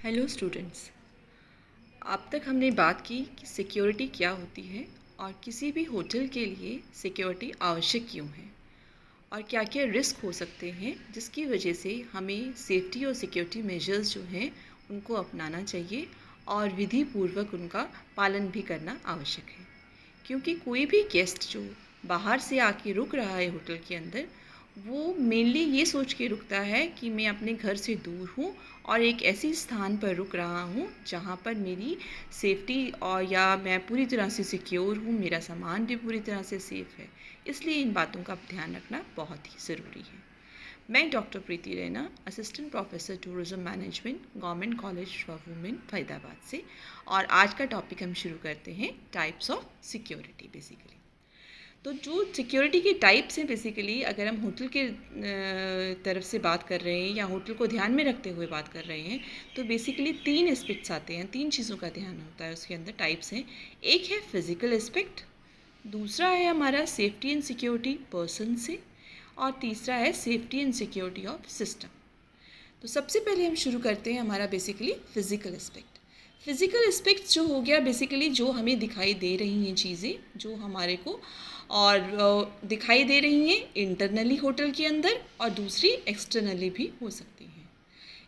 Hello students. अब तक हमने बात की कि सिक्योरिटी क्या होती है और किसी भी होटल के लिए सिक्योरिटी आवश्यक क्यों है और क्या क्या रिस्क हो सकते हैं जिसकी वजह से हमें सेफ्टी और सिक्योरिटी मेजर्स जो हैं उनको अपनाना चाहिए और विधि पूर्वक उनका पालन भी करना आवश्यक है। क्योंकि कोई भी गेस्ट जो बाहर से आके रुक रहा है होटल के अंदर, वो मेनली ये सोच के रुकता है कि मैं अपने घर से दूर हूँ और एक ऐसी स्थान पर रुक रहा हूँ जहाँ पर मेरी सेफ्टी और या मैं पूरी तरह से सिक्योर हूँ, मेरा सामान भी पूरी तरह से सेफ़ है। इसलिए इन बातों का ध्यान रखना बहुत ही ज़रूरी है। मैं doctor Preeti Raina, assistant professor tourism management, government college for women, Faridabad से। और आज का टॉपिक हम शुरू करते हैं टाइप्स ऑफ सिक्योरिटी। बेसिकली तो जो सिक्योरिटी के टाइप्स हैं, बेसिकली अगर हम होटल के तरफ से बात कर रहे हैं या होटल को ध्यान में रखते हुए बात कर रहे हैं, तो बेसिकली 3 एस्पेक्ट्स आते हैं, 3 चीज़ों का ध्यान होता है उसके अंदर। टाइप्स हैं, एक है फिज़िकल एस्पेक्ट, दूसरा है हमारा सेफ्टी एंड सिक्योरिटी पर्सन से, और तीसरा है safety and security of system. तो सबसे पहले हम शुरू करते हैं हमारा basically physical aspect. Physical aspect जो हो गया बेसिकली जो हमें दिखाई दे रही हैं चीज़ें जो हमारे को, और दिखाई दे रही हैं इंटरनली होटल के अंदर और दूसरी एक्सटर्नली भी हो सकती हैं।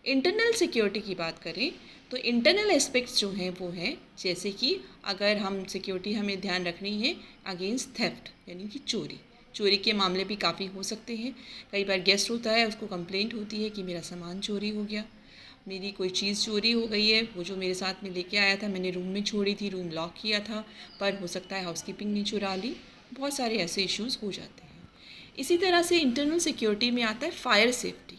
इंटरनल सिक्योरिटी की बात करें तो इंटरनल एस्पेक्ट्स जो हैं वो हैं, जैसे कि अगर हम सिक्योरिटी हमें ध्यान रखनी है अगेंस्ट थेफ्ट, यानी कि चोरी के मामले भी काफ़ी हो सकते हैं। कई बार गेस्ट होता है, उसको कंप्लेंट होती है कि मेरा सामान चोरी हो गया, मेरी कोई चीज़ चोरी हो गई है, वो जो मेरे साथ में लेके आया था मैंने रूम में छोड़ी थी, रूम लॉक किया था, पर हो सकता है हाउसकीपिंग ने चुरा ली। बहुत सारे ऐसे इश्यूज़ हो जाते हैं। इसी तरह से इंटरनल सिक्योरिटी में आता है फायर सेफ्टी।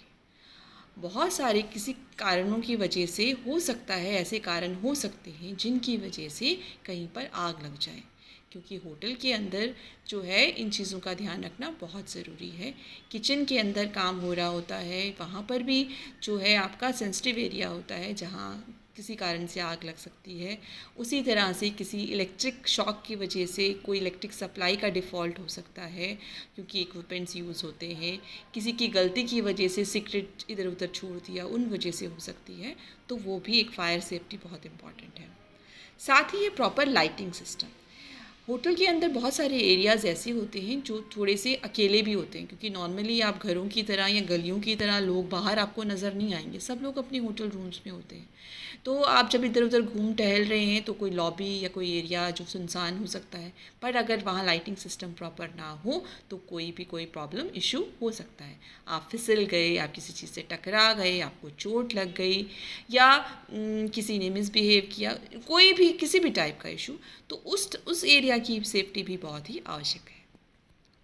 बहुत सारे किसी कारणों की वजह से हो सकता है, ऐसे कारण हो सकते हैं जिनकी वजह से कहीं पर आग लग जाए, क्योंकि होटल के अंदर जो है इन चीज़ों का ध्यान रखना बहुत ज़रूरी है। किचन के अंदर काम हो रहा होता है, वहाँ पर भी जो है आपका सेंसिटिव एरिया होता है जहाँ किसी कारण से आग लग सकती है। उसी तरह से किसी इलेक्ट्रिक शॉक की वजह से कोई इलेक्ट्रिक सप्लाई का डिफ़ॉल्ट हो सकता है, क्योंकि इक्विपमेंट्स यूज़ होते हैं। किसी की गलती की वजह से सिगरेट इधर उधर छोड़ दिया, उन वजह से हो सकती है, तो वो भी एक फ़ायर सेफ्टी बहुत इम्पॉर्टेंट है। साथ ही ये प्रॉपर लाइटिंग सिस्टम। होटल के अंदर बहुत सारे एरियाज़ ऐसे होते हैं जो थोड़े से अकेले भी होते हैं, क्योंकि नॉर्मली आप घरों की तरह या गलियों की तरह लोग बाहर आपको नज़र नहीं आएंगे, सब लोग अपने होटल रूम्स में होते हैं। तो आप जब इधर उधर घूम टहल रहे हैं तो कोई लॉबी या कोई एरिया जो सुनसान हो सकता है, पर अगर वहाँ लाइटिंग सिस्टम प्रॉपर ना हो तो कोई प्रॉब्लम इशू हो सकता है। आप फिसल गए, आप किसी चीज़ से टकरा गए, आपको चोट लग गई, या किसी ने मिसबिहेव किया, कोई भी किसी भी टाइप का इशू, तो उस एरिया की सेफ्टी भी बहुत ही आवश्यक है।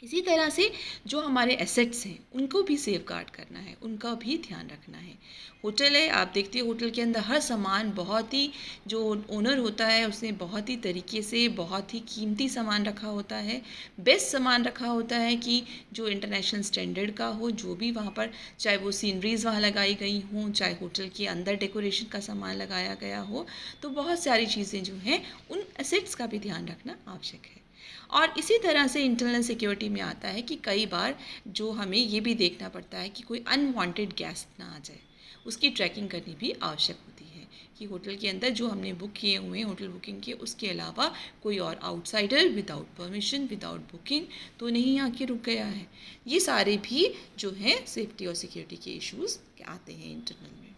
इसी तरह से जो हमारे एसेट्स हैं उनको भी सेफ गार्ड करना है, उनका भी ध्यान रखना है। होटल है, आप देखते हैं होटल के अंदर हर सामान बहुत ही, जो ओनर होता है उसने बहुत ही तरीके से बहुत ही कीमती सामान रखा होता है, बेस्ट सामान रखा होता है कि जो इंटरनेशनल स्टैंडर्ड का हो, जो भी वहाँ पर चाहे वो सीनरीज़ वहाँ लगाई गई हों, चाहे होटल के अंदर डेकोरेशन का सामान लगाया गया हो, तो बहुत सारी चीज़ें जो हैं उन एसेट्स का भी ध्यान रखना आवश्यक है। और इसी तरह से इंटरनल सिक्योरिटी में आता है कि कई बार जो हमें ये भी देखना पड़ता है कि कोई अनवांटेड गेस्ट ना आ जाए, उसकी ट्रैकिंग करनी भी आवश्यक होती है कि होटल के अंदर जो हमने बुक किए हुए हैं, होटल बुकिंग के, उसके अलावा कोई और outsider without permission, without booking तो नहीं आके रुक गया है। ये सारे भी जो हैं सेफ्टी और सिक्योरिटी के इश्यूज़ आते हैं इंटरनल में।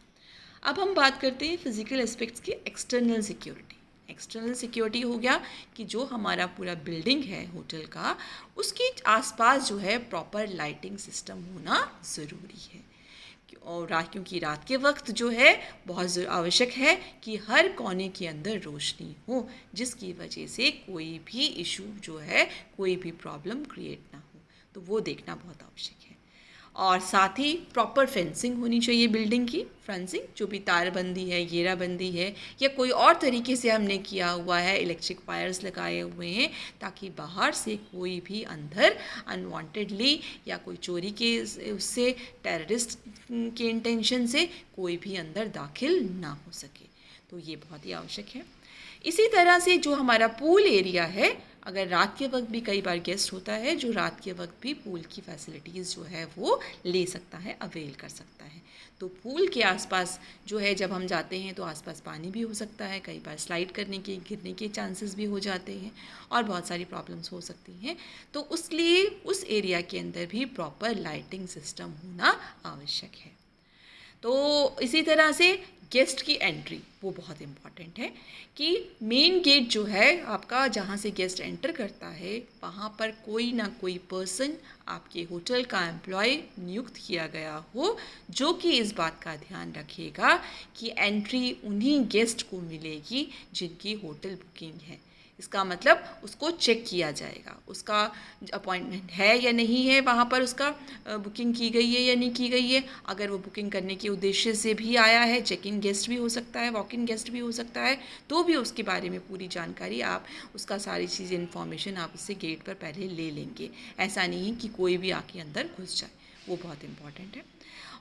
अब हम बात करते हैं फिज़िकल एस्पेक्ट्स की एक्सटर्नल सिक्योरिटी। एक्सटर्नल सिक्योरिटी हो गया कि जो हमारा पूरा बिल्डिंग है होटल का, उसके आसपास जो है प्रॉपर लाइटिंग सिस्टम होना ज़रूरी है। और क्योंकि रात के वक्त जो है बहुत आवश्यक है कि हर कोने के अंदर रोशनी हो, जिसकी वजह से कोई भी इशू जो है, कोई भी प्रॉब्लम क्रिएट ना हो, तो वो देखना बहुत आवश्यक है। और साथ ही प्रॉपर फेंसिंग होनी चाहिए बिल्डिंग की। फेंसिंग जो भी तारबंदी है, घेराबंदी है, या कोई और तरीके से हमने किया हुआ है, इलेक्ट्रिक वायर्स लगाए हुए हैं, ताकि बाहर से कोई भी अंदर अनवांटेडली या कोई चोरी के उससे, टेररिस्ट के इंटेंशन से कोई भी अंदर दाखिल ना हो सके। तो ये बहुत ही आवश्यक है। इसी तरह से जो हमारा पूल एरिया है, अगर रात के वक्त भी कई बार गेस्ट होता है जो रात के वक्त भी पूल की फैसिलिटीज़ जो है वो ले सकता है, अवेल कर सकता है। तो पूल के आसपास जो है जब हम जाते हैं तो आसपास पानी भी हो सकता है, कई बार स्लाइड करने के, गिरने के चांसेस भी हो जाते हैं और बहुत सारी प्रॉब्लम्स हो सकती हैं। तो उसलिए उस एरिया के अंदर भी प्रॉपर लाइटिंग सिस्टम होना आवश्यक है। तो इसी तरह से गेस्ट की एंट्री वो बहुत इम्पॉर्टेंट है कि मेन गेट जो है आपका, जहाँ से गेस्ट एंटर करता है, वहाँ पर कोई ना कोई पर्सन आपके होटल का एम्प्लॉय नियुक्त किया गया हो जो कि इस बात का ध्यान रखेगा कि एंट्री उन्हीं गेस्ट को मिलेगी जिनकी होटल बुकिंग है। इसका मतलब उसको चेक किया जाएगा, उसका अपॉइंटमेंट है या नहीं है, वहाँ पर उसका बुकिंग की गई है या नहीं की गई है। अगर वो बुकिंग करने के उद्देश्य से भी आया है, चेक इन गेस्ट भी हो सकता है, वॉक इन गेस्ट भी हो सकता है, तो भी उसके बारे में पूरी जानकारी आप, उसका सारी चीज़ें इन्फॉर्मेशन आप उससे गेट पर पहले ले लेंगे। ऐसा नहीं है कि कोई भी आके अंदर घुस जाए, वो बहुत इम्पॉर्टेंट है।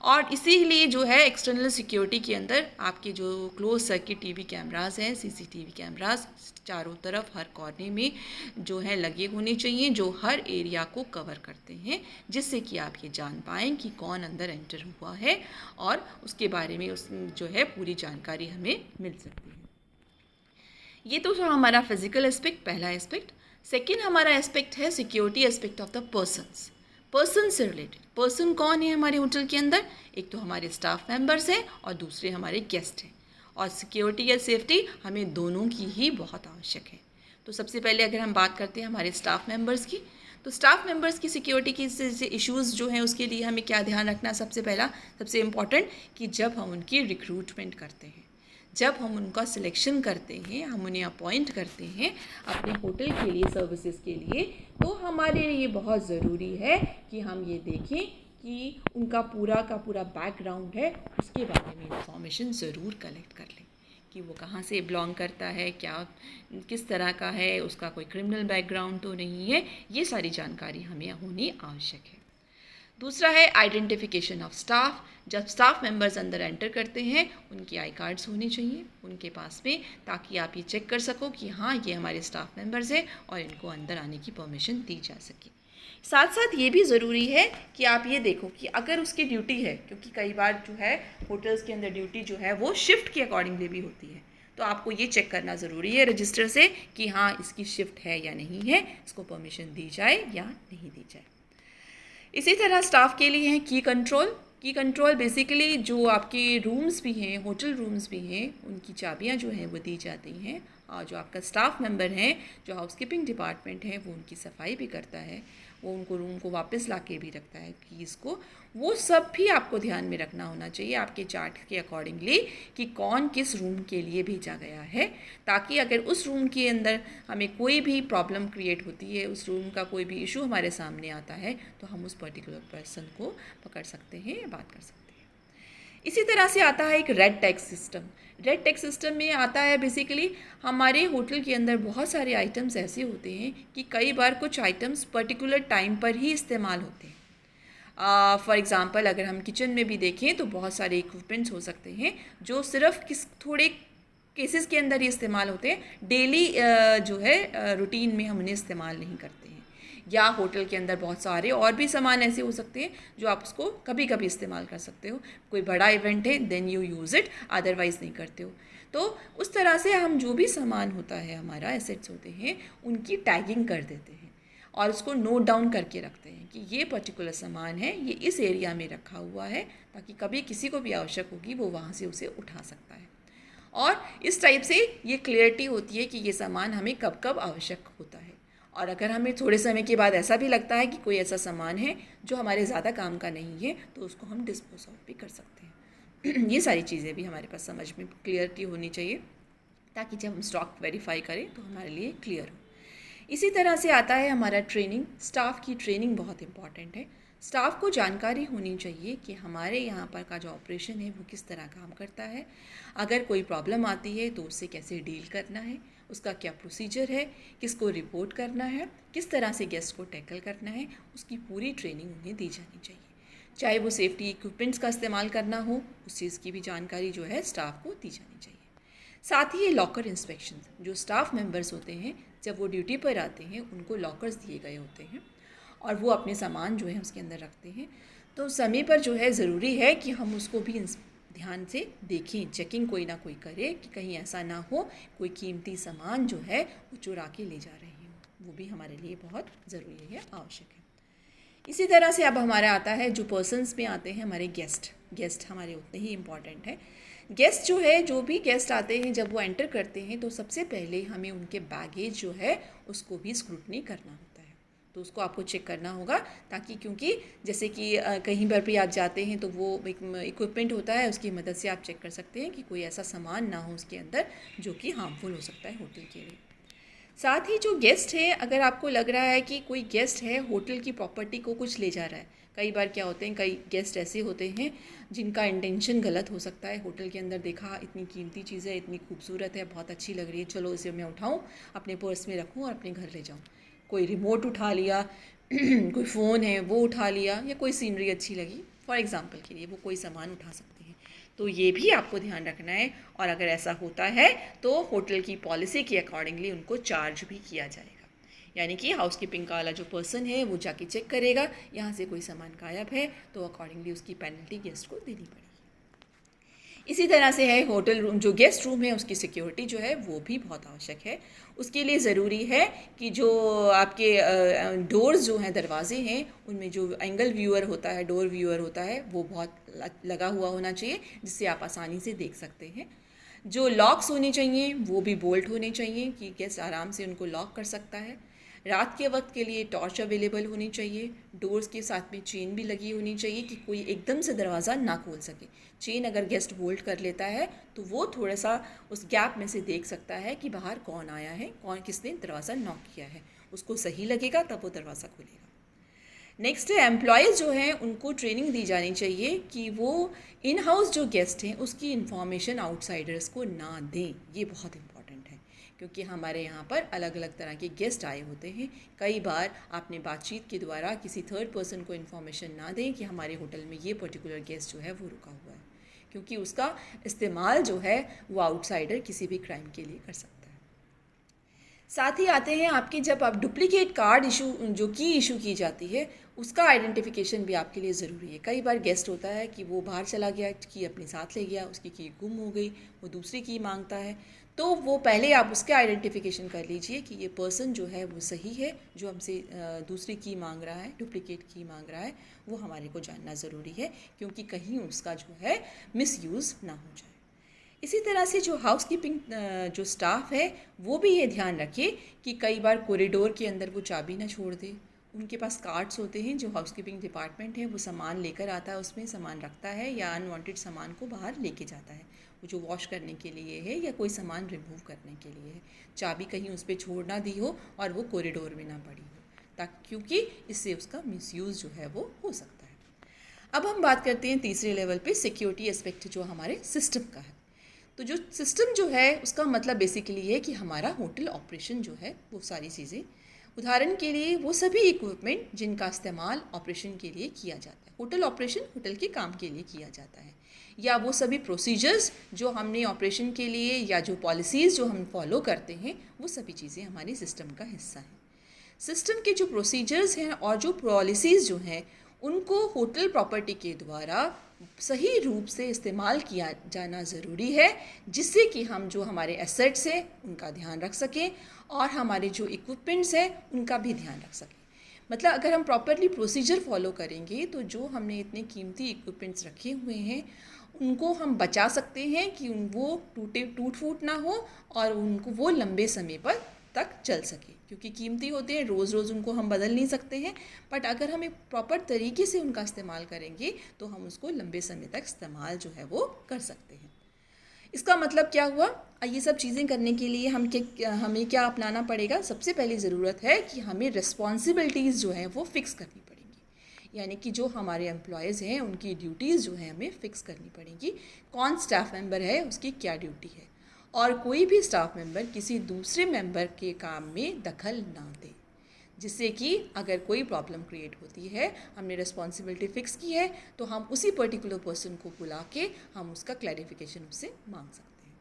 और इसीलिए जो है एक्सटर्नल सिक्योरिटी के अंदर आपके जो क्लोज सर्किट टीवी कैमरास हैं, सीसीटीवी कैमरास चारों तरफ हर कोने में जो है लगे होने चाहिए, जो हर एरिया को कवर करते हैं, जिससे कि आप ये जान पाएँ कि कौन अंदर एंटर हुआ है और उसके बारे में उस जो है पूरी जानकारी हमें मिल सकती है। ये तो था हमारा फिजिकल एस्पेक्ट, पहला एस्पेक्ट। सेकेंड हमारा एस्पेक्ट है security aspect of the persons. Person से रिलेटेड, पर्सन कौन है हमारे होटल के अंदर? एक तो हमारे स्टाफ मेंबर्स हैं और दूसरे हमारे गेस्ट हैं। और सिक्योरिटी या सेफ्टी हमें दोनों की ही बहुत आवश्यक है। तो सबसे पहले अगर हम बात करते हैं हमारे स्टाफ मेंबर्स की, तो स्टाफ मेंबर्स की सिक्योरिटी की इश्यूज़ जो हैं उसके लिए हमें क्या ध्यान रखना, सबसे पहला सबसे इम्पॉर्टेंट कि जब हम उनकी रिक्रूटमेंट करते हैं, जब हम उनका सिलेक्शन करते हैं, हम उन्हें अपॉइंट करते हैं अपने होटल के लिए, सर्विसेज के लिए, तो हमारे लिए बहुत ज़रूरी है कि हम ये देखें कि उनका पूरा का पूरा बैकग्राउंड है, उसके बारे में इंफॉर्मेशन ज़रूर कलेक्ट कर लें कि वो कहाँ से बिलोंग करता है, क्या किस तरह का है, उसका कोई क्रिमिनल बैकग्राउंड तो नहीं है। ये सारी जानकारी हमें होनी आवश्यक है। दूसरा है आइडेंटिफिकेशन ऑफ स्टाफ। जब स्टाफ मेंबर्स अंदर एंटर करते हैं उनकी आई कार्ड्स होने चाहिए उनके पास में, ताकि आप ये चेक कर सको कि हाँ ये हमारे स्टाफ मेंबर्स हैं और इनको अंदर आने की परमिशन दी जा सके। साथ साथ ये भी ज़रूरी है कि आप ये देखो कि अगर उसकी ड्यूटी है, क्योंकि कई बार जो है होटल्स के अंदर ड्यूटी जो है वो शिफ्ट के अकॉर्डिंगली भी होती है, तो आपको ये चेक करना ज़रूरी है रजिस्टर से कि हाँ इसकी शिफ्ट है या नहीं है, इसको परमिशन दी जाए या नहीं दी जाए। इसी तरह स्टाफ के लिए है की कंट्रोल। की कंट्रोल बेसिकली जो आपके रूम्स भी हैं, होटल रूम्स भी हैं, उनकी चाबियां जो हैं वो दी जाती हैं, और जो आपका स्टाफ मेंबर है, जो हाउसकीपिंग डिपार्टमेंट है, वो उनकी सफाई भी करता है, वो उनको रूम को वापस ला के भी रखता है कीज़ को। वो सब भी आपको ध्यान में रखना होना चाहिए आपके चार्ट के अकॉर्डिंगली कि कौन किस रूम के लिए भेजा गया है, ताकि अगर उस रूम के अंदर हमें कोई भी प्रॉब्लम क्रिएट होती है, उस रूम का कोई भी इशू हमारे सामने आता है, तो हम उस पर्टिकुलर पर्सन को पकड़ सकते हैं या बात कर सकते हैं। इसी तरह से आता है एक red tag system. Red tag system में आता है बेसिकली हमारे होटल के अंदर बहुत सारे आइटम्स ऐसे होते हैं कि कई बार कुछ आइटम्स पर्टिकुलर टाइम पर ही इस्तेमाल होते हैं। फॉर एग्ज़ाम्पल अगर हम किचन में भी देखें तो बहुत सारे इक्विपमेंट्स हो सकते हैं जो सिर्फ थोड़े केसेस के अंदर ही इस्तेमाल होते हैं, डेली जो है रूटीन में हम उन्हें इस्तेमाल नहीं करते हैं। या होटल के अंदर बहुत सारे और भी सामान ऐसे हो सकते हैं जो आप उसको कभी कभी इस्तेमाल कर सकते हो, कोई बड़ा इवेंट है then you use it, otherwise नहीं करते हो। तो उस तरह से हम जो भी सामान होता है, हमारा एसेट्स होते हैं, उनकी टैगिंग कर देते हैं और उसको नोट डाउन करके रखते हैं कि ये पर्टिकुलर सामान है, ये इस एरिया में रखा हुआ है, ताकि कभी किसी को भी आवश्यक होगी वो वहाँ से उसे उठा सकता है। और इस टाइप से ये क्लियरिटी होती है कि ये सामान हमें कब कब आवश्यक होता है। और अगर हमें थोड़े समय के बाद ऐसा भी लगता है कि कोई ऐसा सामान है जो हमारे ज़्यादा काम का नहीं है, तो उसको हम डिस्पोज आउट भी कर सकते हैं। ये सारी चीज़ें भी हमारे पास समझ में क्लियरिटी होनी चाहिए, ताकि जब हम स्टॉक वेरीफाई करें तो हमारे लिए क्लियर हो। इसी तरह से आता है हमारा ट्रेनिंग। स्टाफ की ट्रेनिंग बहुत इम्पॉर्टेंट है। स्टाफ को जानकारी होनी चाहिए कि हमारे यहाँ पर का जो ऑपरेशन है वो किस तरह काम करता है, अगर कोई प्रॉब्लम आती है तो उससे कैसे डील करना है, उसका क्या प्रोसीजर है, किसको रिपोर्ट करना है, किस तरह से गेस्ट को टैकल करना है, उसकी पूरी ट्रेनिंग उन्हें दी जानी चाहिए। चाहे वो सेफ्टी इक्विपमेंट्स का इस्तेमाल करना हो, उस चीज़ की भी जानकारी जो है स्टाफ को दी जानी चाहिए। साथ ही ये लॉकर इंस्पेक्शन, जो स्टाफ मेंबर्स होते हैं जब वो ड्यूटी पर आते हैं उनको लॉकर्स दिए गए होते हैं और वो अपने सामान जो है उसके अंदर रखते हैं। तो समय पर जो है ज़रूरी है कि हम उसको भी ध्यान से देखें, चेकिंग कोई ना कोई करे कि कहीं ऐसा ना हो कोई कीमती सामान जो है वो चुरा के ले जा रहे हैं, वो भी हमारे लिए बहुत ज़रूरी है, आवश्यक है। इसी तरह से अब हमारा आता है जो पर्सन्स में आते हैं हमारे गेस्ट हमारे उतने ही इम्पॉर्टेंट है। गेस्ट जो है, जो भी गेस्ट आते हैं जब वो एंटर करते हैं तो सबसे पहले हमें उनके बैगेज जो है उसको भी स्क्रूटनी करना होता है। तो उसको आपको चेक करना होगा, ताकि क्योंकि जैसे कि कहीं पर भी आप जाते हैं तो वो एक इक्विपमेंट होता है, उसकी मदद से आप चेक कर सकते हैं कि कोई ऐसा सामान ना हो उसके अंदर जो कि हार्मफुल हो सकता है होटल के लिए। साथ ही जो गेस्ट है, अगर आपको लग रहा है कि कोई गेस्ट है होटल की प्रॉपर्टी को कुछ ले जा रहा है, कई बार क्या होते हैं, कई गेस्ट ऐसे होते हैं जिनका इंटेंशन गलत हो सकता है। होटल के अंदर देखा इतनी कीमती चीज़ है, इतनी खूबसूरत है, बहुत अच्छी लग रही है, चलो इसे मैं उठाऊं, अपने पर्स में रखूं और अपने घर ले जाऊं। कोई रिमोट उठा लिया कोई फ़ोन है वो उठा लिया, या कोई सीनरी अच्छी लगी फॉर एग्ज़ाम्पल के लिए वो कोई सामान उठा सकते हैं। तो ये भी आपको ध्यान रखना है, और अगर ऐसा होता है तो होटल की पॉलिसी के अकॉर्डिंगली उनको चार्ज भी किया जाएगा। यानी कि हाउसकीपिंग का वाला जो पर्सन है वो जाके चेक करेगा, यहाँ से कोई सामान गायब है तो अकॉर्डिंगली उसकी पेनल्टी गेस्ट को देनी पड़ेगी। इसी तरह से है होटल रूम, जो गेस्ट रूम है उसकी सिक्योरिटी जो है वो भी बहुत आवश्यक है। उसके लिए ज़रूरी है कि जो आपके डोर्स जो हैं, दरवाजे हैं, उनमें जो एंगल व्यूअर होता है, डोर व्यूअर होता है, वो बहुत लगा हुआ होना चाहिए जिससे आप आसानी से देख सकते हैं। जो लॉक्स होने चाहिए वो भी बोल्ट होने चाहिए कि गेस्ट आराम से उनको लॉक कर सकता है। रात के वक्त के लिए टॉर्च अवेलेबल होनी चाहिए। डोर्स के साथ में चेन भी लगी होनी चाहिए कि कोई एकदम से दरवाज़ा ना खोल सके। चेन अगर गेस्ट होल्ड कर लेता है तो वो थोड़ा सा उस गैप में से देख सकता है कि बाहर कौन आया है, कौन किसने दरवाज़ा नॉक किया है, उसको सही लगेगा तब वो दरवाज़ा खुलेगा। नेक्स्ट है एम्प्लॉयज़ जो हैं उनको ट्रेनिंग दी जानी चाहिए कि वो इन हाउस जो गेस्ट हैं उसकी इन्फॉर्मेशन आउटसाइडर्स को ना दें। ये बहुत इंपॉर्टेंट है क्योंकि हमारे यहाँ पर अलग अलग तरह के गेस्ट आए होते हैं। कई बार आपने बातचीत के द्वारा किसी थर्ड पर्सन को इन्फॉर्मेशन ना दें कि हमारे होटल में ये पर्टिकुलर गेस्ट जो है वो रुका हुआ है, क्योंकि उसका इस्तेमाल जो है वो आउटसाइडर किसी भी क्राइम के लिए कर सकता है। साथ ही आते हैं आपके, जब आप डुप्लीकेट कार्ड इशू, जो की इशू की जाती है, उसका आइडेंटिफिकेशन भी आपके लिए ज़रूरी है। कई बार गेस्ट होता है कि वो बाहर चला गया, की अपने साथ ले गया, उसकी की गुम हो गई, वो दूसरी की मांगता है, तो वो पहले आप उसके आइडेंटिफिकेशन कर लीजिए कि ये पर्सन जो है वो सही है, जो हमसे दूसरी की मांग रहा है, डुप्लीकेट की मांग रहा है, वो हमारे को जानना ज़रूरी है, क्योंकि कहीं उसका जो है मिसयूज़ ना हो जाए। इसी तरह से जो हाउसकीपिंग जो स्टाफ है वो भी ये ध्यान रखे कि कई बार कॉरिडोर के अंदर वो चाबी ना छोड़ दे। उनके पास कार्ड्स होते हैं, जो हाउसकीपिंग डिपार्टमेंट है वो सामान लेकर आता है, उसमें सामान रखता है या अनवांटेड सामान को बाहर लेके जाता है, वो जो वॉश करने के लिए है या कोई सामान रिमूव करने के लिए है। चाबी कहीं उस पर छोड़ ना दी हो और वो कॉरिडोर में ना पड़ी हो, ताकि क्योंकि इससे उसका मिसयूज़ जो है वो हो सकता है। अब हम बात करते हैं तीसरे लेवल पे, सिक्योरिटी एस्पेक्ट जो हमारे सिस्टम का है। तो जो सिस्टम जो है उसका मतलब बेसिकली है कि हमारा होटल ऑपरेशन जो है वो सारी चीज़ें, उदाहरण के लिए वो सभी इक्विपमेंट जिनका इस्तेमाल ऑपरेशन के लिए किया जाता है, होटल ऑपरेशन होटल के काम के लिए किया जाता है, या वो सभी प्रोसीजर्स जो हमने ऑपरेशन के लिए, या जो पॉलिसीज़ जो हम फॉलो करते हैं, वो सभी चीज़ें हमारी सिस्टम का हिस्सा हैं। सिस्टम के जो प्रोसीजर्स हैं और जो पॉलिसीज़ जो हैं उनको होटल प्रॉपर्टी के द्वारा सही रूप से इस्तेमाल किया जाना ज़रूरी है, जिससे कि हम जो हमारे एसेट्स हैं उनका ध्यान रख सकें और हमारे जो इक्विपमेंट्स हैं उनका भी ध्यान रख सकें। मतलब अगर हम प्रॉपरली प्रोसीजर फॉलो करेंगे तो जो हमने इतने कीमती इक्विपमेंट्स रखे हुए हैं उनको हम बचा सकते हैं कि वो टूट फूट ना हो और उनको वो लंबे समय पर तक चल सके, क्योंकि कीमती होते हैं, रोज़ रोज़ उनको हम बदल नहीं सकते हैं, बट अगर हम एक प्रॉपर तरीके से उनका इस्तेमाल करेंगे तो हम उसको लंबे समय तक इस्तेमाल जो है वो कर सकते हैं। इसका मतलब क्या हुआ, ये सब चीज़ें करने के लिए हमें क्या अपनाना पड़ेगा। सबसे पहली ज़रूरत है कि हमें रिस्पॉन्सिबिलिटीज़ जो हैं वो फ़िक्स करनी पड़ेंगी, यानी कि जो हमारे एम्प्लॉयज़ हैं उनकी ड्यूटीज़ जो हैं हमें फ़िक्स करनी पड़ेंगी। कौन स्टाफ मेंबर है, उसकी क्या ड्यूटी है, और कोई भी स्टाफ मेंबर किसी दूसरे मेंबर के काम में दखल ना दे, जिससे कि अगर कोई प्रॉब्लम क्रिएट होती है, हमने रिस्पॉन्सिबिलिटी फ़िक्स की है तो हम उसी पर्टिकुलर पर्सन को बुला के हम उसका क्लैरिफिकेशन उससे मांग सकते हैं।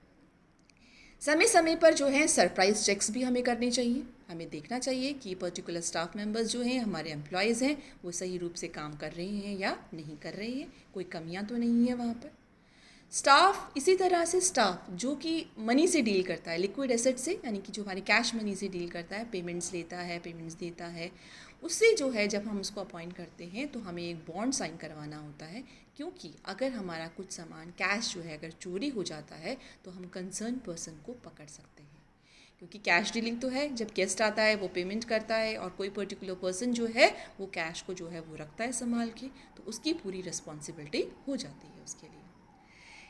समय समय पर जो है सरप्राइज़ चेक्स भी हमें करने चाहिए। हमें देखना चाहिए कि पर्टिकुलर स्टाफ मेंबर्स जो हैं, हमारे एम्प्लॉयज़ हैं, वो सही रूप से काम कर रहे हैं या नहीं कर रहे हैं, कोई कमियां तो नहीं है वहाँ पर। स्टाफ, इसी तरह से स्टाफ जो कि मनी से डील करता है, लिक्विड एसेट से, यानी कि जो हमारे कैश मनी से डील करता है, पेमेंट्स लेता है, पेमेंट्स देता है, उससे जो है जब हम उसको अपॉइंट करते हैं तो हमें एक बॉन्ड साइन करवाना होता है। क्योंकि अगर हमारा कुछ सामान कैश जो है अगर चोरी हो जाता है तो हम कंसर्न पर्सन को पकड़ सकते हैं। क्योंकि कैश डीलिंग तो है, जब गेस्ट आता है वो पेमेंट करता है और कोई पर्टिकुलर पर्सन जो है वो कैश को जो है वो रखता है संभाल के, तो उसकी पूरी रिस्पॉन्सिबिलिटी हो जाती है उसके लिए।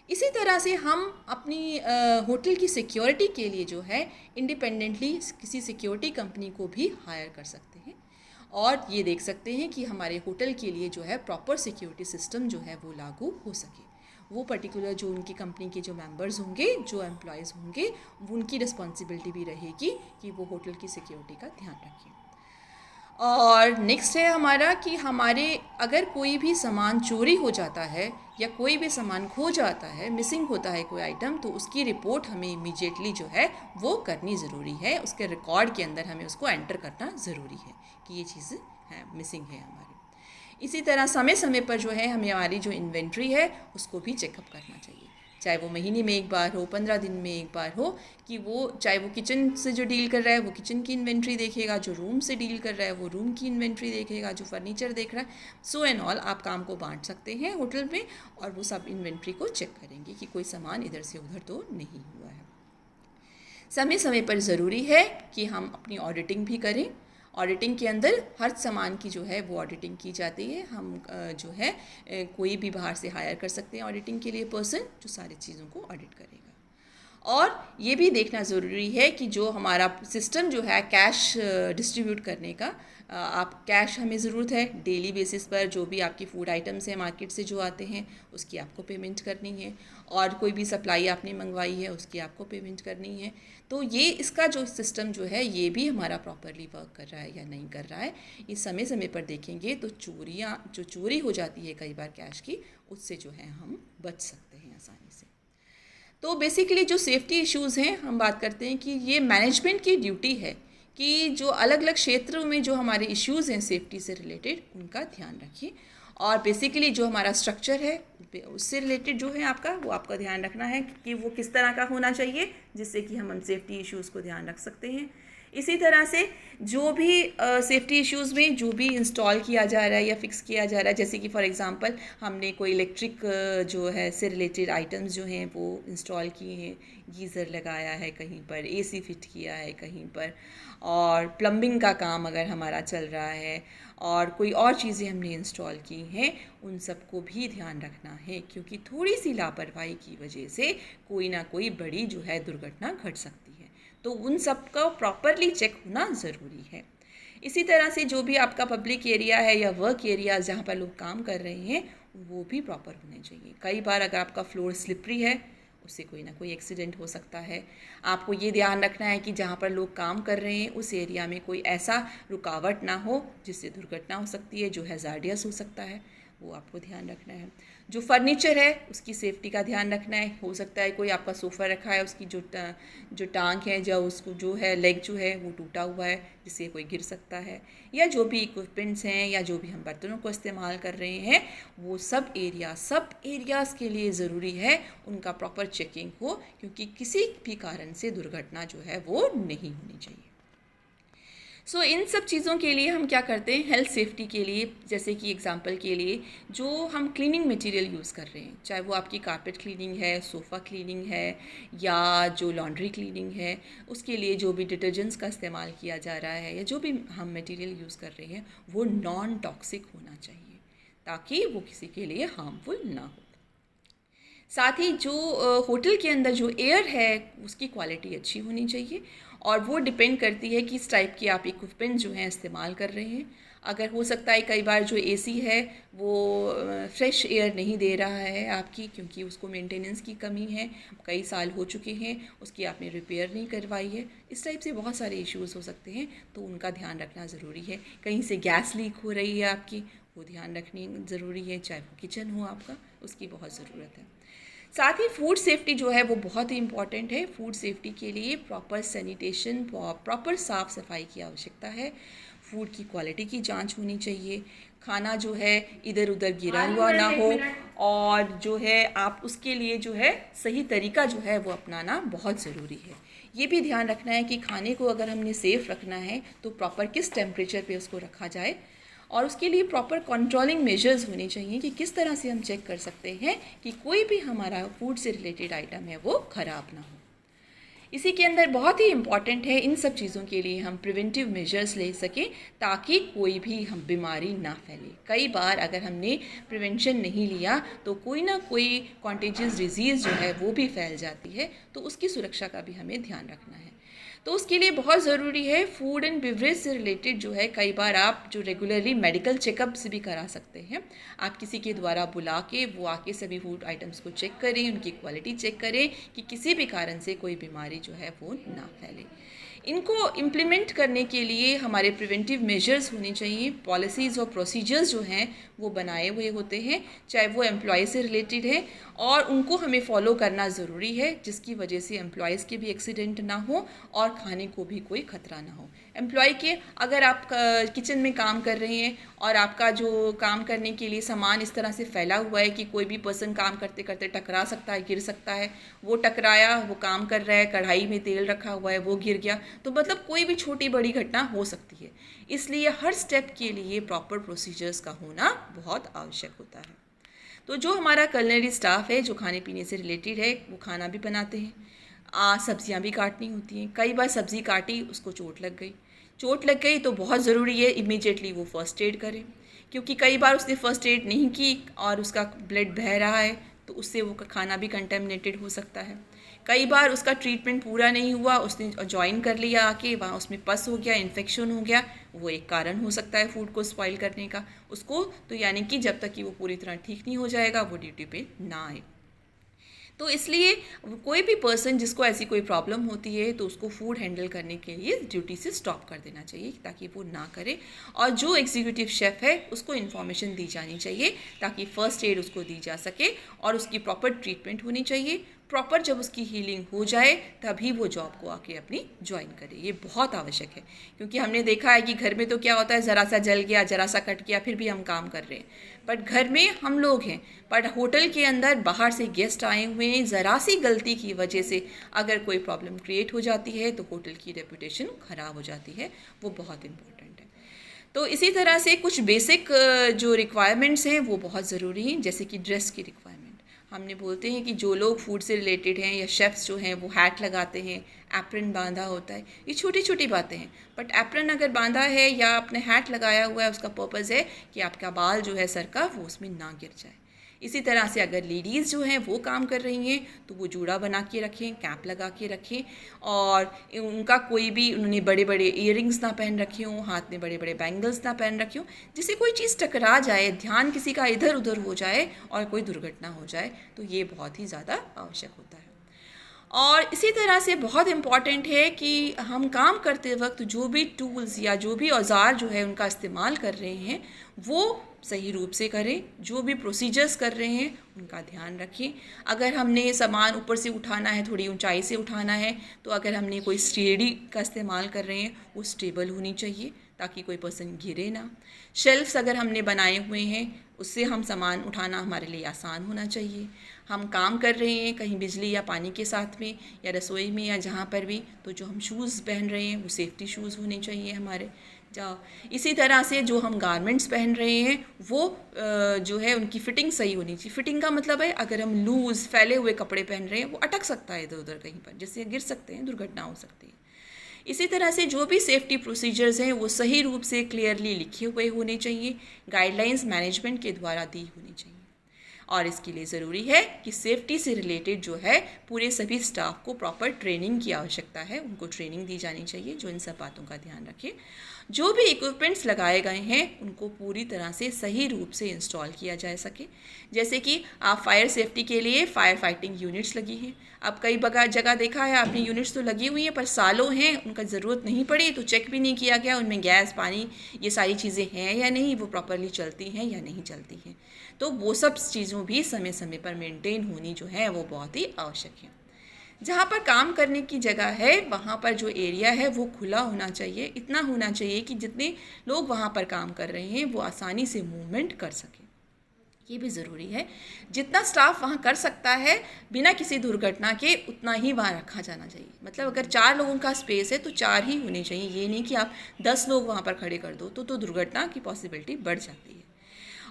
इसी तरह से हम अपनी होटल की सिक्योरिटी के लिए जो है इंडिपेंडेंटली किसी सिक्योरिटी कंपनी को भी हायर कर सकते हैं और ये देख सकते हैं कि हमारे होटल के लिए जो है प्रॉपर सिक्योरिटी सिस्टम जो है वो लागू हो सके। वो पर्टिकुलर जो उनकी कंपनी के जो मेंबर्स होंगे, जो एम्प्लॉयज़ होंगे, उनकी रिस्पॉन्सिबिलिटी भी रहेगी कि वो होटल की सिक्योरिटी का ध्यान रखें। और नेक्स्ट है हमारा कि हमारे अगर कोई भी सामान चोरी हो जाता है या कोई भी सामान खो जाता है, मिसिंग होता है कोई आइटम, तो उसकी रिपोर्ट हमें इमीडिएटली जो है वो करनी ज़रूरी है। उसके रिकॉर्ड के अंदर हमें उसको एंटर करना ज़रूरी है कि ये चीज़ है मिसिंग है हमारी। इसी तरह समय समय पर जो है हमें हमारी जो इन्वेंट्री है उसको भी चेकअप करना चाहिए, चाहे वो महीने में एक बार हो, 15 दिन में एक बार हो, कि वो चाहे वो किचन से जो डील कर रहा है वो किचन की इन्वेंट्री देखेगा, जो रूम से डील कर रहा है वो रूम की इन्वेंट्री देखेगा, जो फर्नीचर देख रहा है, सो एंड ऑल आप काम को बांट सकते हैं होटल में और वो सब इन्वेंट्री को चेक करेंगे कि कोई सामान इधर से उधर तो नहीं हुआ है। समय समय पर ज़रूरी है कि हम अपनी ऑडिटिंग भी करें। ऑडिटिंग के अंदर हर सामान की जो है वो ऑडिटिंग की जाती है। हम जो है कोई भी बाहर से हायर कर सकते हैं ऑडिटिंग के लिए पर्सन जो सारी चीज़ों को ऑडिट करेगा। और ये भी देखना ज़रूरी है कि जो हमारा सिस्टम जो है कैश डिस्ट्रीब्यूट करने का, आप कैश हमें ज़रूरत है डेली बेसिस पर, जो भी आपकी फूड आइटम्स हैं मार्केट से जो आते हैं उसकी आपको पेमेंट करनी है और कोई भी सप्लाई आपने मंगवाई है उसकी आपको पेमेंट करनी है। तो ये इसका जो सिस्टम जो है ये भी हमारा प्रॉपरली वर्क कर रहा है या नहीं कर रहा है, ये समय समय पर देखेंगे तो जो चोरी हो जाती है कई बार कैश की, उससे जो है हम बच सकते हैं आसानी से। तो बेसिकली जो सेफ्टी इश्यूज़ हैं हम बात करते हैं कि ये मैनेजमेंट की ड्यूटी है कि जो अलग अलग क्षेत्रों में जो हमारे इश्यूज़ हैं सेफ्टी से रिलेटेड उनका ध्यान रखिए। और बेसिकली जो हमारा स्ट्रक्चर है उससे रिलेटेड जो है आपका वो आपका ध्यान रखना है कि वो किस तरह का होना चाहिए जिससे कि हम सेफ्टी इश्यूज़ को ध्यान रख सकते हैं। इसी तरह से जो भी सेफ्टी इश्यूज़ में जो भी इंस्टॉल किया जा रहा है या फिक्स किया जा रहा है, जैसे कि फॉर एग्जांपल हमने कोई इलेक्ट्रिक जो है से रिलेटेड आइटम्स जो हैं वो इंस्टॉल किए हैं, गीज़र लगाया है कहीं पर, एसी फिट किया है कहीं पर, और प्लम्बिंग का काम अगर हमारा चल रहा है और कोई और चीज़ें हमने इंस्टॉल की हैं, उन सबको भी ध्यान रखना है क्योंकि थोड़ी सी लापरवाही की वजह से कोई ना कोई बड़ी जो है दुर्घटना घट सकती है। तो उन सब का प्रॉपरली चेक होना ज़रूरी है। इसी तरह से जो भी आपका पब्लिक एरिया है या वर्क एरिया जहाँ पर लोग काम कर रहे हैं वो भी प्रॉपर होने चाहिए। कई बार अगर आपका फ्लोर स्लिपरी है उससे कोई ना कोई एक्सीडेंट हो सकता है। आपको ये ध्यान रखना है कि जहाँ पर लोग काम कर रहे हैं उस एरिया में कोई ऐसा रुकावट ना हो जिससे दुर्घटना हो सकती है, जो हैज़ार्डियस हो सकता है, वो आपको ध्यान रखना है। जो फर्नीचर है उसकी सेफ्टी का ध्यान रखना है। हो सकता है कोई आपका सोफ़ा रखा है उसकी जो टांग है जो उसको जो है लेग जो है वो टूटा हुआ है जिससे कोई गिर सकता है, या जो भी इक्विपमेंट्स हैं या जो भी हम बर्तनों को इस्तेमाल कर रहे हैं वो सब एरियाज़ के लिए ज़रूरी है उनका प्रॉपर चेकिंग हो क्योंकि किसी भी कारण से दुर्घटना जो है वो नहीं होनी चाहिए। सो इन सब चीज़ों के लिए हम क्या करते हैं, हेल्थ सेफ्टी के लिए, जैसे कि एग्जांपल के लिए जो हम क्लीनिंग मटेरियल यूज़ कर रहे हैं, चाहे वो आपकी कारपेट क्लीनिंग है, सोफ़ा क्लीनिंग है या जो लॉन्ड्री क्लीनिंग है, उसके लिए जो भी डिटर्जेंट्स का इस्तेमाल किया जा रहा है या जो भी हम मटेरियल यूज़ कर रहे हैं वो नॉन टॉक्सिक होना चाहिए ताकि वो किसी के लिए हार्मफुल ना हो। साथ ही जो होटल के अंदर जो एयर है उसकी क्वालिटी अच्छी होनी चाहिए और वो डिपेंड करती है कि इस टाइप की आप इक्विपमेंट जो हैं इस्तेमाल कर रहे हैं। अगर हो सकता है कई बार जो एसी है वो फ्रेश एयर नहीं दे रहा है आपकी क्योंकि उसको मेंटेनेंस की कमी है, कई साल हो चुके हैं, उसकी आपने रिपेयर नहीं करवाई है, इस टाइप से बहुत सारे इश्यूज़ हो सकते हैं तो उनका ध्यान रखना ज़रूरी है। कहीं से गैस लीक हो रही है आपकी, वो ध्यान रखनी ज़रूरी है, चाहे वो किचन हो आपका, उसकी बहुत ज़रूरत है। साथ ही फूड सेफ्टी जो है वो बहुत ही इम्पॉर्टेंट है। फूड सेफ्टी के लिए प्रॉपर सैनिटेशन, प्रॉपर साफ़ सफाई की आवश्यकता है। फूड की क्वालिटी की जांच होनी चाहिए। खाना जो है इधर उधर गिरा हुआ ना हो, और जो है आप उसके लिए जो है सही तरीका जो है वो अपनाना बहुत ज़रूरी है। ये भी ध्यान रखना है कि खाने को अगर हमने सेफ़ रखना है तो प्रॉपर किस टेम्परेचर पे उसको रखा जाए, और उसके लिए प्रॉपर कंट्रोलिंग मेजर्स होने चाहिए कि किस तरह से हम चेक कर सकते हैं कि कोई भी हमारा फूड से रिलेटेड आइटम है वो ख़राब ना हो। इसी के अंदर बहुत ही इम्पॉर्टेंट है इन सब चीज़ों के लिए हम प्रिवेंटिव मेजर्स ले सकें ताकि कोई भी हम बीमारी ना फैले। कई बार अगर हमने प्रिवेंशन नहीं लिया तो कोई ना कोई कॉन्टेजियस डिजीज़ जो है वो भी फैल जाती है, तो उसकी सुरक्षा का भी हमें ध्यान रखना है। तो उसके लिए बहुत ज़रूरी है फूड एंड बेवरेज से रिलेटेड जो है कई बार आप जो रेगुलरली मेडिकल चेकअप से भी करा सकते हैं। आप किसी के द्वारा बुला के वो आके सभी फूड आइटम्स को चेक करें, उनकी क्वालिटी चेक करें कि किसी भी कारण से कोई बीमारी जो है वो ना फैले। इनको इम्प्लीमेंट करने के लिए हमारे प्रिवेंटिव मेजर्स होने चाहिए। पॉलिसीज़ और प्रोसीजर्स जो हैं वो बनाए हुए होते हैं, चाहे वो एम्प्लॉय से रिलेटेड है, और उनको हमें फॉलो करना ज़रूरी है जिसकी वजह से एम्प्लॉयज़ के भी एक्सीडेंट ना हो और खाने को भी कोई ख़तरा ना हो। एम्प्लॉय के अगर आप किचन में काम कर रहे हैं और आपका जो काम करने के लिए सामान इस तरह से फैला हुआ है कि कोई भी पर्सन काम करते करते टकरा सकता है, गिर सकता है, वो टकराया, वो काम कर रहा है, कढ़ाई में तेल रखा हुआ है, वो गिर गया, तो मतलब कोई भी छोटी बड़ी घटना हो सकती है। इसलिए हर स्टेप के लिए प्रॉपर प्रोसीजर्स का होना बहुत आवश्यक होता है। तो जो हमारा कलनरी स्टाफ है जो खाने पीने से रिलेटेड है वो खाना भी बनाते हैं, सब्जियां भी काटनी होती हैं। कई बार सब्ज़ी काटी, उसको चोट लग गई तो बहुत ज़रूरी है इमीडिएटली वो फ़र्स्ट एड करें, क्योंकि कई बार उसने फ़र्स्ट एड नहीं की और उसका ब्लड बह रहा है तो उससे वो खाना भी कंटेमिनेटेड हो सकता है। कई बार उसका ट्रीटमेंट पूरा नहीं हुआ, उसने ज्वाइन कर लिया आके, वहाँ उसमें पस हो गया, इन्फेक्शन हो गया, वो एक कारण हो सकता है फूड को स्पॉइल करने का। उसको तो यानी कि जब तक कि वो पूरी तरह ठीक नहीं हो जाएगा वो ड्यूटी पे ना आए। तो इसलिए कोई भी पर्सन जिसको ऐसी कोई प्रॉब्लम होती है तो उसको फूड हैंडल करने के लिए ड्यूटी से स्टॉप कर देना चाहिए ताकि वो ना करे, और जो एग्जीक्यूटिव शेफ़ है उसको इन्फॉर्मेशन दी जानी चाहिए ताकि फ़र्स्ट एड उसको दी जा सके और उसकी प्रॉपर ट्रीटमेंट होनी चाहिए। प्रॉपर जब उसकी हीलिंग हो जाए तभी वो जॉब को आके अपनी ज्वाइन करे, ये बहुत आवश्यक है। क्योंकि हमने देखा है कि घर में तो क्या होता है, ज़रा सा जल गया, ज़रा सा कट गया, फिर भी हम काम कर रहे हैं, बट घर में हम लोग हैं, बट होटल के अंदर बाहर से गेस्ट आए हुए हैं, ज़रा सी गलती की वजह से अगर कोई प्रॉब्लम क्रिएट हो जाती है तो होटल की रेपुटेशन ख़राब हो जाती है, वो बहुत इम्पोर्टेंट है। तो इसी तरह से कुछ बेसिक जो रिक्वायरमेंट्स हैं वो बहुत ज़रूरी हैं, जैसे कि ड्रेस की रिक्वायरमेंट। हमने बोलते हैं कि जो लोग फूड से रिलेटेड हैं या शेफ़्स जो हैं वो हैट लगाते हैं, एप्रन बांधा होता है, ये छोटी छोटी बातें हैं, बट एप्रन अगर बांधा है या आपने हैट लगाया हुआ है उसका पर्पज़ है कि आपका बाल जो है सर का वो उसमें ना गिर जाए। इसी तरह से अगर लेडीज़ जो हैं वो काम कर रही हैं तो वो जूड़ा बना के रखें, कैप लगा के रखें, और उनका कोई भी उन्होंने बड़े बड़े इयररिंग्स ना पहन रखे हों, हाथ में बड़े बड़े बैंगल्स ना पहन रखे हों, जिससे कोई चीज़ टकरा जाए, ध्यान किसी का इधर उधर हो जाए और कोई दुर्घटना हो जाए, तो ये बहुत ही ज़्यादा आवश्यक होता है। और इसी तरह से बहुत इम्पॉर्टेंट है कि हम काम करते वक्त जो भी टूल्स या जो भी औज़ार जो है उनका इस्तेमाल कर रहे हैं वो सही रूप से करें, जो भी प्रोसीजर्स कर रहे हैं उनका ध्यान रखें। अगर हमने सामान ऊपर से उठाना है, थोड़ी ऊंचाई से उठाना है, तो अगर हमने कोई सीढ़ी का इस्तेमाल कर रहे हैं वो स्टेबल होनी चाहिए ताकि कोई पर्सन गिरे ना। शेल्फ्स अगर हमने बनाए हुए हैं उससे हम सामान उठाना हमारे लिए आसान होना चाहिए। हम काम कर रहे हैं कहीं बिजली या पानी के साथ में या रसोई में या जहाँ पर भी, तो जो हम शूज़ पहन रहे हैं वो सेफ्टी शूज़ होने चाहिए हमारे। इसी तरह से जो हम गारमेंट्स पहन रहे हैं वो जो है उनकी फ़िटिंग सही होनी चाहिए। फ़िटिंग का मतलब है अगर हम लूज़ फैले हुए कपड़े पहन रहे हैं वो अटक सकता है इधर उधर कहीं पर, जिससे गिर सकते हैं, दुर्घटना हो सकती है। इसी तरह से जो भी सेफ्टी प्रोसीजर्स हैं वो सही रूप से क्लियरली लिखे हुए होने चाहिए, गाइडलाइंस मैनेजमेंट के द्वारा दी होनी चाहिए। और इसके लिए ज़रूरी है कि सेफ्टी से रिलेटेड जो है पूरे सभी स्टाफ को प्रॉपर ट्रेनिंग की आवश्यकता है, उनको ट्रेनिंग दी जानी चाहिए जो इन सब बातों का ध्यान रखें। जो भी इक्विपमेंट्स लगाए गए हैं उनको पूरी तरह से सही रूप से इंस्टॉल किया जा सके। जैसे कि आप फायर सेफ्टी के लिए फायर फाइटिंग यूनिट्स लगी हैं। अब कई जगह देखा है आपने, यूनिट्स तो लगी हुई हैं पर सालों हैं, उनका ज़रूरत नहीं पड़ी तो चेक भी नहीं किया गया उनमें गैस पानी ये सारी चीज़ें हैं या नहीं, वो प्रॉपरली चलती हैं या नहीं चलती हैं। तो वो सब चीज़ों भी समय समय पर मेंटेन होनी जो है वो बहुत ही आवश्यक है। जहाँ पर काम करने की जगह है वहाँ पर जो एरिया है वो खुला होना चाहिए, इतना होना चाहिए कि जितने लोग वहाँ पर काम कर रहे हैं वो आसानी से मूवमेंट कर सकें। ये भी ज़रूरी है, जितना स्टाफ वहाँ कर सकता है बिना किसी दुर्घटना के उतना ही वहाँ रखा जाना चाहिए। मतलब अगर 4 लोगों का स्पेस है तो 4 ही होने चाहिए, ये नहीं कि आप 10 लोग वहाँ पर खड़े कर दो तो दुर्घटना की पॉसिबिलिटी बढ़ जाती है।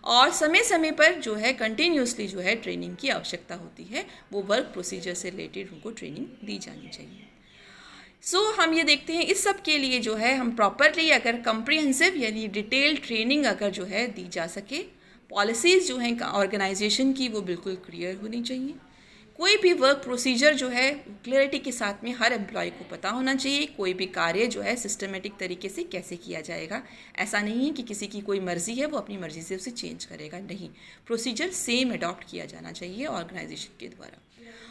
और समय समय पर जो है कंटिन्यूसली जो है ट्रेनिंग की आवश्यकता होती है, वो वर्क प्रोसीजर से रिलेटेड उनको ट्रेनिंग दी जानी चाहिए। हम ये देखते हैं इस सब के लिए जो है हम प्रॉपरली अगर कम्प्रिहेंसिव यानी डिटेल ट्रेनिंग अगर जो है दी जा सके, पॉलिसीज़ जो हैं ऑर्गेनाइजेशन की वो बिल्कुल क्लियर होनी चाहिए। कोई भी वर्क प्रोसीजर जो है क्लियरिटी के साथ में हर एम्प्लॉय को पता होना चाहिए, कोई भी कार्य जो है सिस्टमेटिक तरीके से कैसे किया जाएगा। ऐसा नहीं है कि किसी की कोई मर्ज़ी है वो अपनी मर्ज़ी से उसे चेंज करेगा, नहीं, प्रोसीजर सेम अडॉप्ट किया जाना चाहिए ऑर्गेनाइजेशन के द्वारा,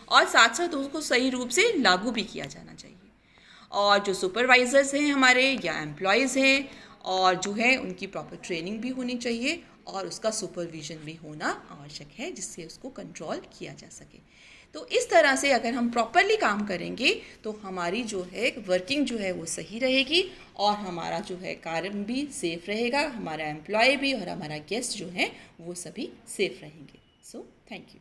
और साथ साथ उसको सही रूप से लागू भी किया जाना चाहिए। और जो सुपरवाइज़र्स हैं हमारे या एम्प्लॉयज़ हैं और जो है उनकी प्रॉपर ट्रेनिंग भी होनी चाहिए और उसका सुपरविज़न भी होना आवश्यक है जिससे उसको कंट्रोल किया जा सके। तो इस तरह से अगर हम प्रॉपरली काम करेंगे तो हमारी जो है वर्किंग जो है वो सही रहेगी और हमारा जो है कार्य भी सेफ़ रहेगा, हमारा एम्प्लॉय भी और हमारा गेस्ट जो है वो सभी सेफ़ रहेंगे। So thank you.